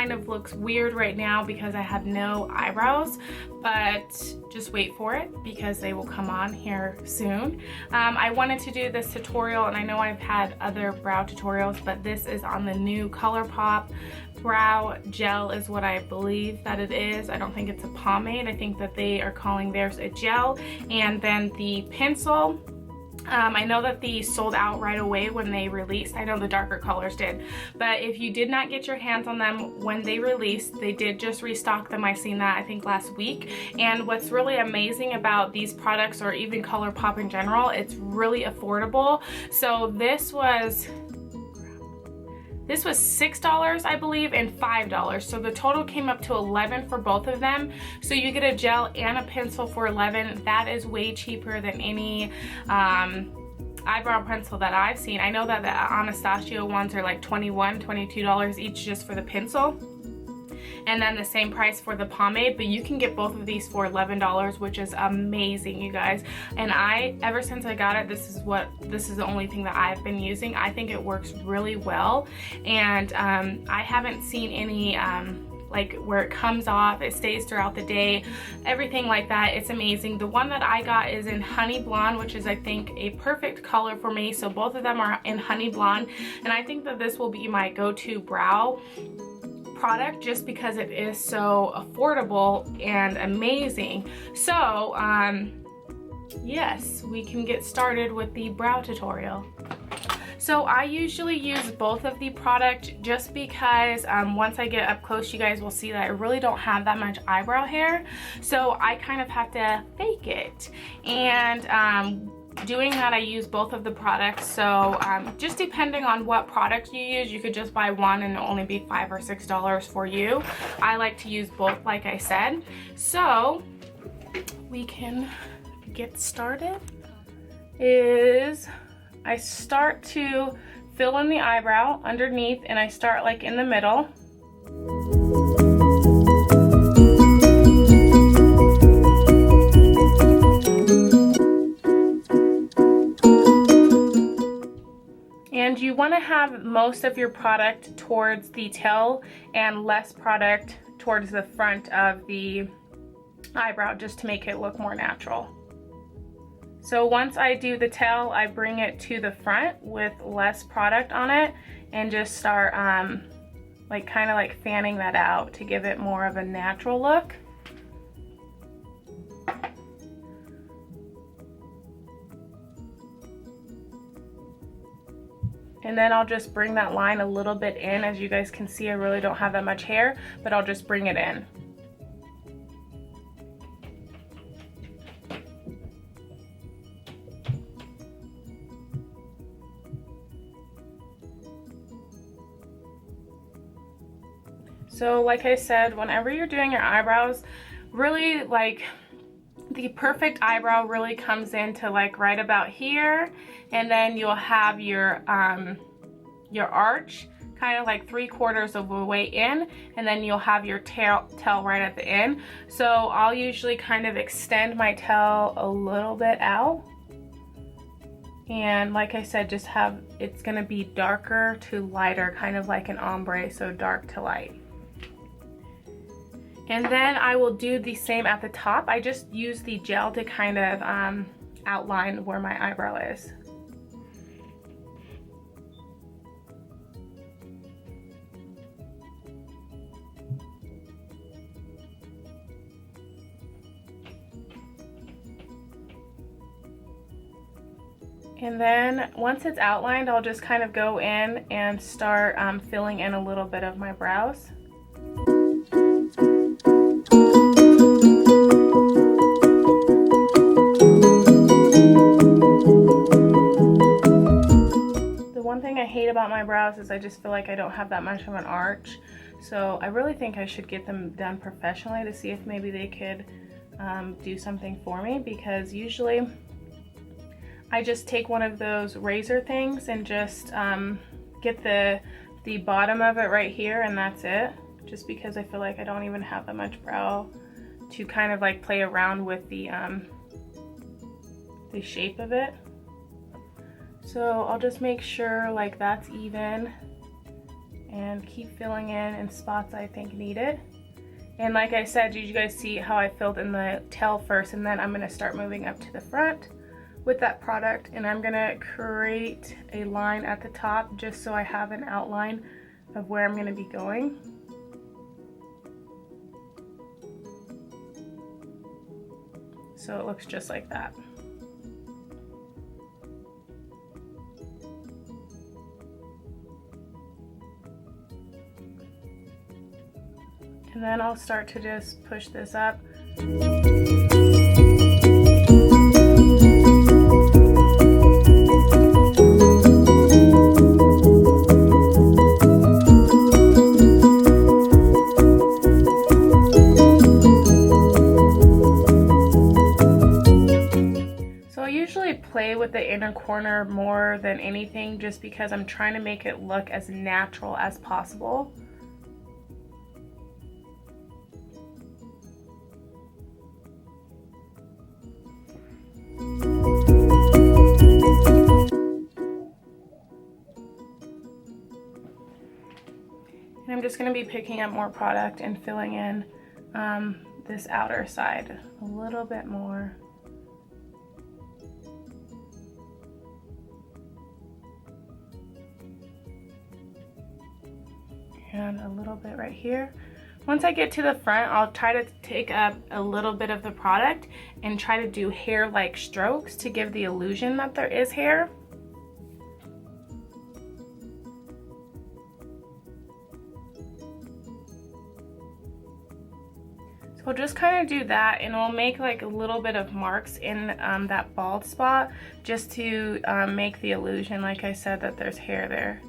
kind of looks weird right now because I have no eyebrows, but just wait for it because they will come on here soon. I wanted to do this tutorial, and I know I've had other brow tutorials, but this is on the new ColourPop brow gel is what I believe that it is. I don't think it's a pomade. I think that they are calling theirs a gel. And then the pencil, I know that these sold out right away when they released. I know the darker colors did, but if you did not get your hands on them when they released, they did just restock them. I seen that I think last week. And what's really amazing about these products, or even ColourPop in general, it's really affordable. So this was $6, I believe, and $5. So the total came up to $11 for both of them. So you get a gel and a pencil for $11. That is way cheaper than any eyebrow pencil that I've seen. I know that the Anastasia ones are like $21, $22 each just for the pencil. And then the same price for the pomade, but you can get both of these for $11, which is amazing, you guys. And ever since I got it, this is the only thing that I've been using. I think it works really well, and I haven't seen any like where it comes off, it stays throughout the day, everything like that. It's amazing. The one that I got is in Honey Blonde, which is I think a perfect color for me. So both of them are in Honey Blonde, and I think that this will be my go-to brow product just because it is so affordable and amazing. So yes, we can get started with the brow tutorial. So I usually use both of the product just because once I get up close, you guys will see that I really don't have that much eyebrow hair, so I kind of have to fake it. And doing that, I use both of the products. So just depending on what product you use, you could just buy one and it'll only be $5 or $6 for you. I like to use both, like I said. So we can get started. I start to fill in the eyebrow underneath, and I start like in the middle. And you want to have most of your product towards the tail and less product towards the front of the eyebrow, just to make it look more natural. So once I do the tail, I bring it to the front with less product on it and just start like kind of like fanning that out to give it more of a natural look. And then I'll just bring that line a little bit in. As you guys can see, I really don't have that much hair, but I'll just bring it in. So like I said, whenever you're doing your eyebrows, really like the perfect eyebrow really comes into like right about here, and then you'll have your arch kind of like 3/4 of the way in, and then you'll have your tail right at the end. So I'll usually kind of extend my tail a little bit out, and like I said, just have it's gonna be darker to lighter, kind of like an ombre, so dark to light. And then I will do the same at the top. I just use the gel to kind of outline where my eyebrow is. And then once it's outlined, I'll just kind of go in and start filling in a little bit of my brows. About my brows is I just feel like I don't have that much of an arch, so I really think I should get them done professionally to see if maybe they could do something for me, because usually I just take one of those razor things and just get the bottom of it right here, and that's it, just because I feel like I don't even have that much brow to kind of like play around with the shape of it. So I'll just make sure like that's even, and keep filling in spots I think need it. And like I said, did you guys see how I filled in the tail first, and then I'm going to start moving up to the front with that product, and I'm going to create a line at the top just so I have an outline of where I'm going to be going. So it looks just like that. And then I'll start to just push this up. So I usually play with the inner corner more than anything, just because I'm trying to make it look as natural as possible. And I'm just going to be picking up more product and filling in this outer side a little bit more. And a little bit right here. Once I get to the front, I'll try to take up a little bit of the product and try to do hair-like strokes to give the illusion that there is hair. So we'll just kind of do that, and we'll make like a little bit of marks in that bald spot just to make the illusion, like I said, that there's hair there.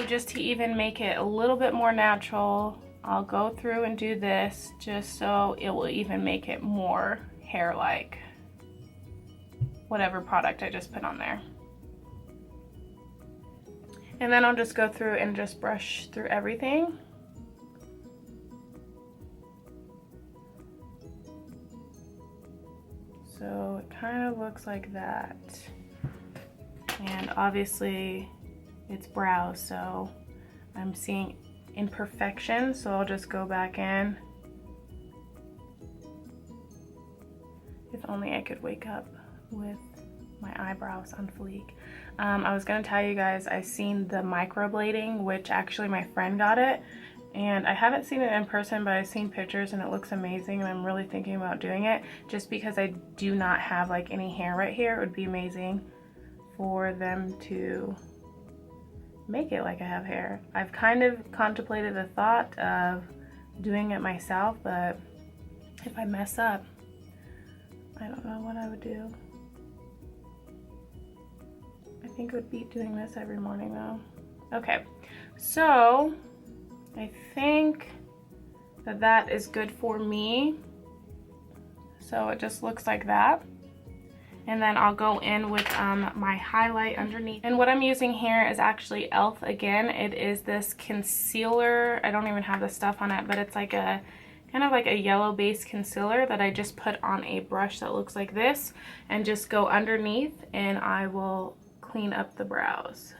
Just to even make it a little bit more natural, I'll go through and do this just so it will even make it more hair-like, whatever product I just put on there. And then I'll just go through and just brush through everything. So it kind of looks like that. And obviously it's brows, so I'm seeing imperfection, so I'll just go back in. If only I could wake up with my eyebrows on fleek. I was gonna tell you guys, I've seen the microblading, which actually my friend got it, and I haven't seen it in person, but I've seen pictures and it looks amazing, and I'm really thinking about doing it just because I do not have like any hair right here. It would be amazing for them to make it like I have hair. I've kind of contemplated the thought of doing it myself, but if I mess up, I don't know what I would do. I think it would be doing this every morning though. Okay, so I think that that is good for me. So it just looks like that. And then I'll go in with my highlight underneath. And what I'm using here is actually e.l.f. again. It is this concealer. I don't even have the stuff on it, but it's like a kind of like a yellow based concealer that I just put on a brush that looks like this and just go underneath, and I will clean up the brows.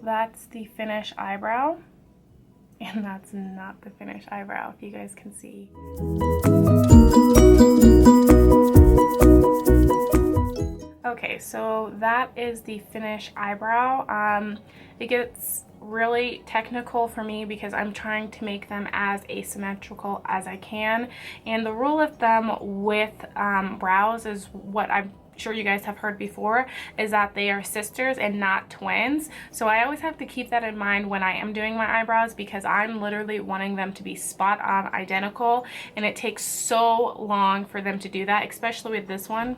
That's the finished eyebrow, and that's not the finished eyebrow, if you guys can see. Okay, so that is the finished eyebrow. It gets really technical for me because I'm trying to make them as asymmetrical as I can, and the rule of thumb with brows is what I've sure you guys have heard before, is that they are sisters and not twins. So I always have to keep that in mind when I am doing my eyebrows, because I'm literally wanting them to be spot on identical, and it takes so long for them to do that, especially with this one.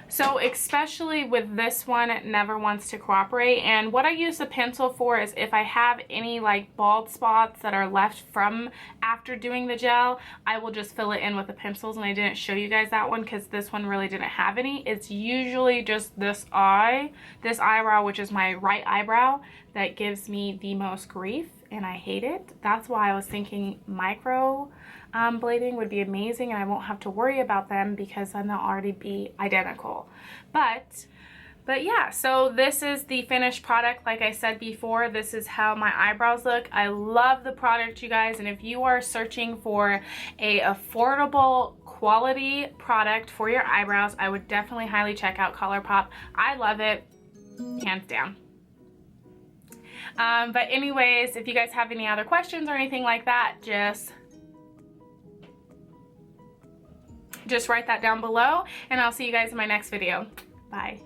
So especially with this one, it never wants to cooperate. And what I use the pencil for is if I have any like bald spots that are left from after doing the gel, I will just fill it in with the pencils. And I didn't show you guys that one because this one really didn't have any. It's usually just this eyebrow, which is my right eyebrow, that gives me the most grief, and I hate it. That's why I was thinking micro blading would be amazing, and I won't have to worry about them because then they'll already be identical. But yeah, so this is the finished product. Like I said before, this is how my eyebrows look. I love the product, you guys, and if you are searching for a affordable quality product for your eyebrows, I would definitely highly check out ColourPop. I love it, hands down. But anyways, if you guys have any other questions or anything like that, just write that down below, and I'll see you guys in my next video. Bye.